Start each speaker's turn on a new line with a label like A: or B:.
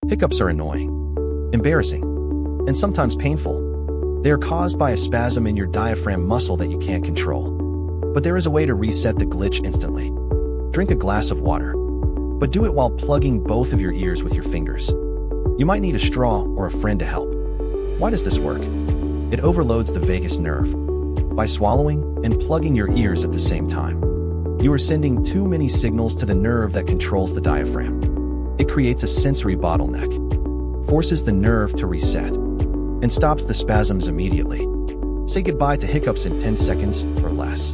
A: Hiccups are annoying, embarrassing, and sometimes painful. They are caused by a spasm in your diaphragm muscle that you can't control. But there is a way to reset the glitch instantly. Drink a glass of water, but do it while plugging both of your ears with your fingers. You might need a straw or a friend to help. Why does this work? It overloads the vagus nerve. By swallowing and plugging your ears at the same time, you are sending too many signals to the nerve that controls the diaphragm. It creates a sensory bottleneck, forces the nerve to reset, and stops the spasms immediately. Say goodbye to hiccups in 10 seconds or less.